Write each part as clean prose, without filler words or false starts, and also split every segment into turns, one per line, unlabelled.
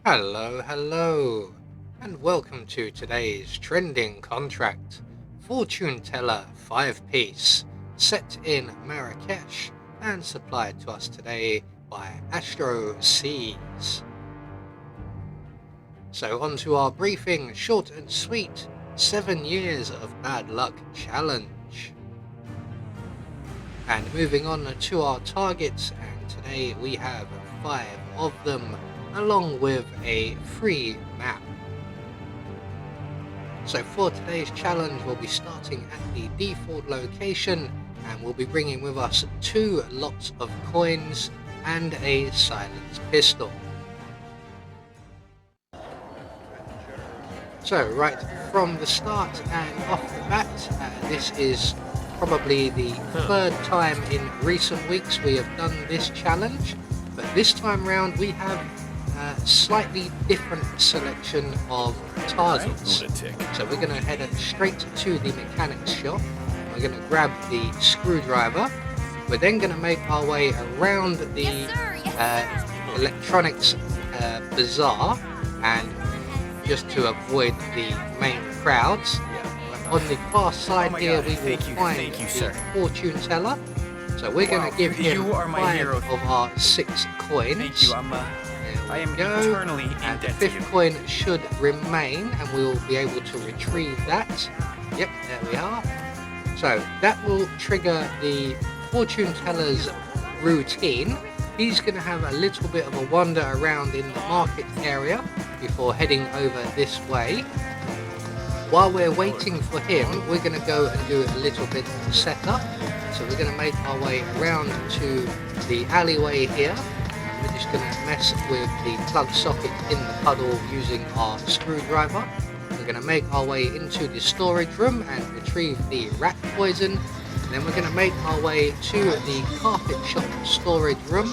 Hello, and welcome to today's trending contract, Fortuneteller 5-piece, set in Marrakesh and supplied to us today by Astro Seas. So on to our briefing, short and sweet, 7 years of bad luck challenge. And moving on to our targets, and today we have 5 of them, along with a free map. So for today's challenge, we'll be starting at the default location, and we'll be bringing with us 2 lots of coins and a silenced pistol. So right from the start and off the bat, this is probably the third time in recent weeks we have done this challenge, but this time round we have a slightly different selection of targets. So we're going to head straight to the mechanics shop. We're going to grab the screwdriver. We're then going to make our way around the electronics bazaar, and just to avoid the main crowds. On the far side here we will find the fortune teller. So we're going to give him 5 of our 6 coins.
Thank you. I am eternally
and the
indebted
5th coin should remain, and we'll be able to retrieve that. Yep, there we are. So that will trigger the fortune teller's routine. He's going to have a little bit of a wander around in the market area before heading over this way. While we're waiting for him, we're going to go and do a little bit of setup. So we're going to make our way around to the alleyway here. We're just going to mess with the plug socket in the puddle using our screwdriver. We're going to make our way into the storage room and retrieve the rat poison. Then we're going to make our way to the carpet shop storage room,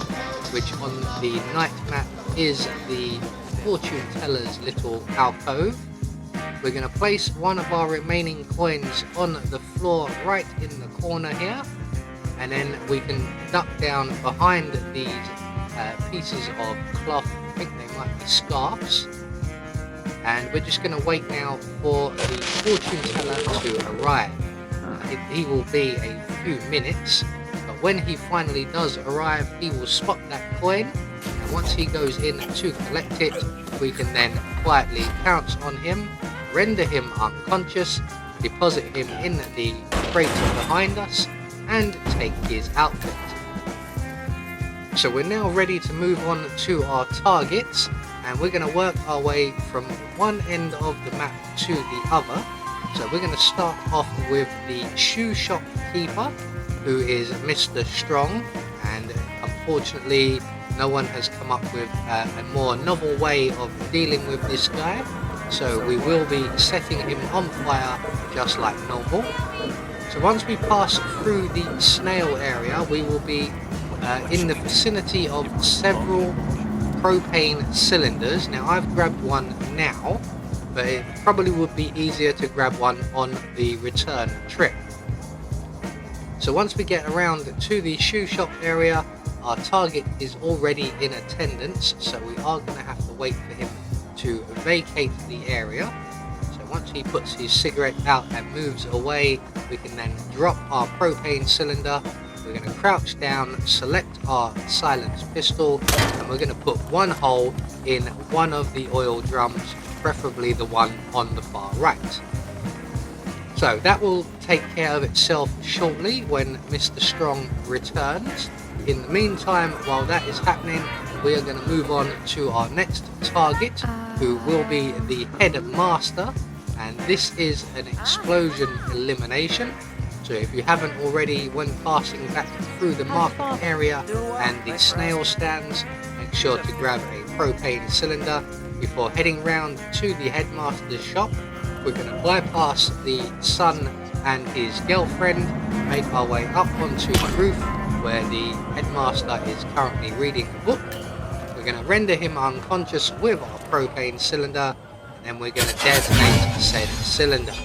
which on the night map is the fortune teller's little alcove. We're going to place one of our remaining coins on the floor right in the corner here, and then we can duck down behind these pieces of cloth. I think they might be scarves, and we're just going to wait now for the fortune teller to arrive. He will be a few minutes, but when he finally does arrive, he will spot that coin, and once he goes in to collect it, we can then quietly pounce on him, render him unconscious, deposit him in the crate behind us, and take his outfit. So we're now ready to move on to our targets, and we're going to work our way from one end of the map to the other. So we're going to start off with the shoe shop keeper, who is Mr. Strong, and unfortunately no one has come up with a more novel way of dealing with this guy, so we will be setting him on fire just like normal. So once we pass through the snail area, we will be in the vicinity of several propane cylinders. Now I've grabbed one now, but it probably would be easier to grab one on the return trip. So once we get around to the shoe shop area, our target is already in attendance, so we are going to have to wait for him to vacate the area. So once he puts his cigarette out and moves away, we can then drop our propane cylinder. We're going to crouch down, select our silenced pistol, and we're going to put one hole in one of the oil drums, preferably the one on the far right. So that will take care of itself shortly when Mr. Strong returns. In the meantime, while that is happening, we are going to move on to our next target, who will be the headmaster, and this is an explosion elimination. So if you haven't already, when passing back through the market area and the snail stands, make sure to grab a propane cylinder before heading round to the headmaster's shop. We're going to bypass the son and his girlfriend, make our way up onto the roof where the headmaster is currently reading a book. We're going to render him unconscious with our propane cylinder, and then we're going to detonate said cylinder.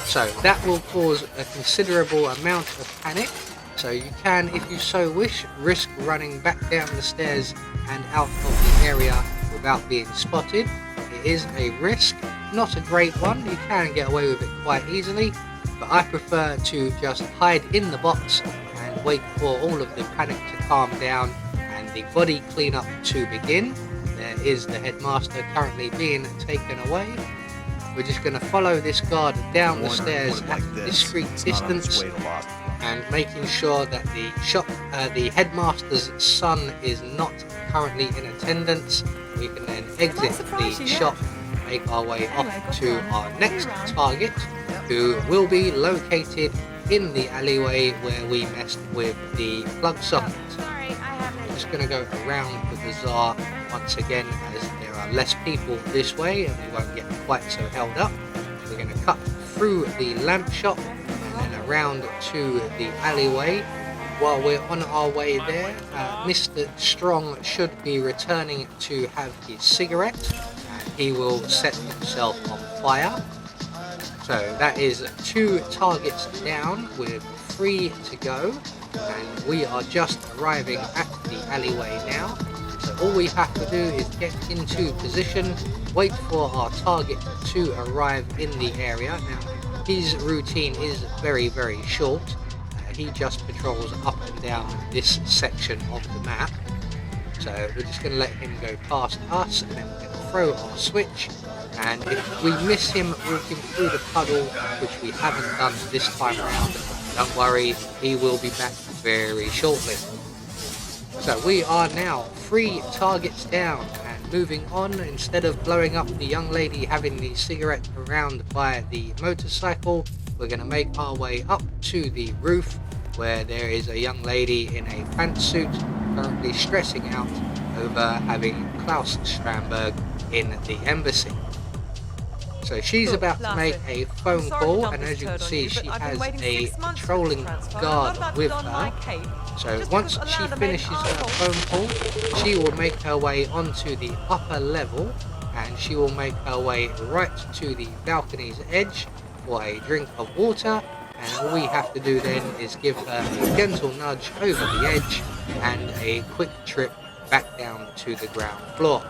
So that will cause a considerable amount of panic, so you can, if you so wish, risk running back down the stairs and out of the area without being spotted. It is a risk, not a great one. You can get away with it quite easily, but I prefer to just hide in the box and wait for all of the panic to calm down and the body cleanup to begin. There is the headmaster currently being taken away. We're just going to follow this guard down the stairs at a discreet distance and making sure that the headmaster's son is not currently in attendance. We can then exit the shop, make our way off to our next target, who will be located in the alleyway where we messed with the plug socket. We're just going to go around the bazaar once again, as there are less people this way and we won't get quite so held up. We're going to cut through the lamp shop and then around to the alleyway. While we're on our way there, Mr. Strong should be returning to have his cigarette, and he will set himself on fire. So that is 2 targets down with 3 to go, and we are just arriving at the alleyway now. So all we have to do is get into position, wait for our target to arrive in the area. Now his routine is very, very short. He just patrols up and down this section of the map. So we're just going to let him go past us, and then we're going to throw our switch. And if we miss him walking through the puddle, which we haven't done this time around, don't worry, he will be back very shortly. So we are now 3 targets down and moving on. Instead of blowing up the young lady having the cigarette around by the motorcycle, we're going to make our way up to the roof, where there is a young lady in a pantsuit currently stressing out over having Klaus Strandberg in the embassy. So she's about to make a phone call, and as you can see, she has a patrolling guard with her. So once she finishes her phone call, she will make her way onto the upper level, and she will make her way right to the balcony's edge for a drink of water, and all we have to do then is give her a gentle nudge over the edge and a quick trip back down to the ground floor.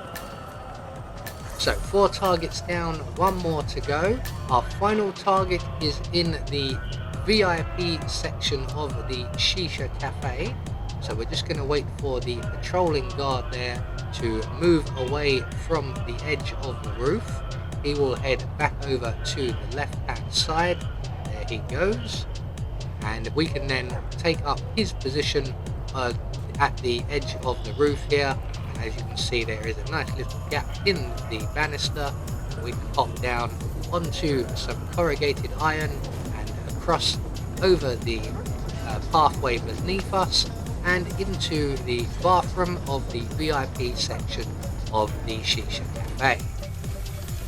So 4 targets down, 1 more to go. Our final target is in the VIP section of the Shisha Cafe. So we're just going to wait for the patrolling guard there to move away from the edge of the roof. He will head back over to the left hand side. There he goes, and we can then take up his position at the edge of the roof here. And as you can see, there is a nice little gap in the banister. We can hop down onto some corrugated iron and across over the pathway beneath us and into the bathroom of the VIP section of the Shisha Cafe.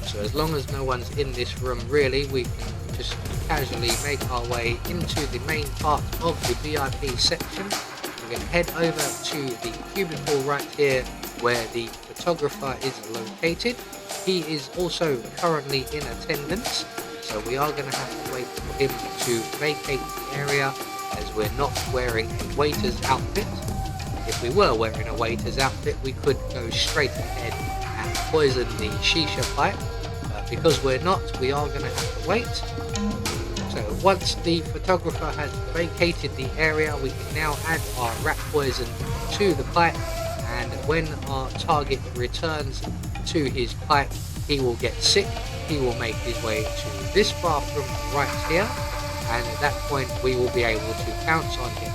So as long as no one's in this room really, we can just casually make our way into the main part of the VIP section. We're going to head over to the cubicle right here where the photographer is located. He is also currently in attendance, so we are going to have to wait for him to vacate the area, as we're not wearing a waiter's outfit. If we were wearing a waiter's outfit, we could go straight ahead and poison the shisha pipe. Because we're not, we are going to have to wait. So once the photographer has vacated the area, we can now add our rat poison to the pipe, and when our target returns to his pipe, he will get sick. He will make his way to this bathroom right here, and at that point we will be able to pounce on him.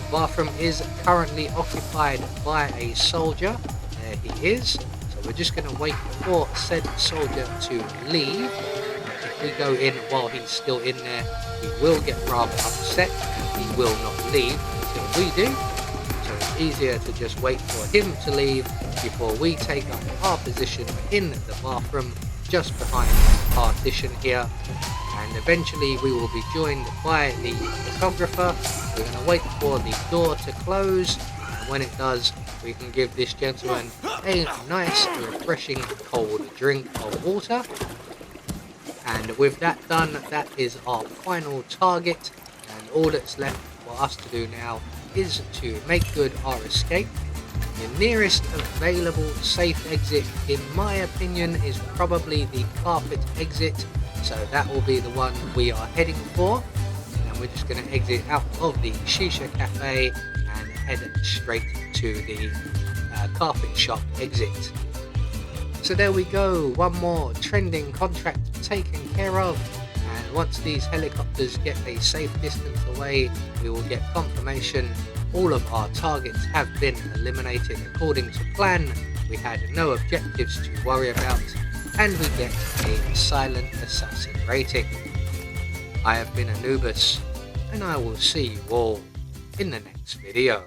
The bathroom is currently occupied by a soldier. There he is. We're just going to wait for said soldier to leave. If we go in while he's still in there, he will get rather upset and he will not leave until we do. So it's easier to just wait for him to leave before we take up our position in the bathroom just behind the partition here. And eventually we will be joined by the photographer. We're going to wait for the door to close, and when it does, we can give this gentleman a nice refreshing cold drink of water. And with that done, that is our final target, and all that's left for us to do now is to make good our escape. The nearest available safe exit, in my opinion, is probably the carpet exit. So that will be the one we are heading for. And we're just going to exit out of the Shisha Cafe and head straight to the carpet shop exit. So there we go, one more trending contract taken care of. And once these helicopters get a safe distance away, we will get confirmation all of our targets have been eliminated according to plan. We had no objectives to worry about, and we get a silent assassin rating. I have been Anubis, and I will see you all in the next video.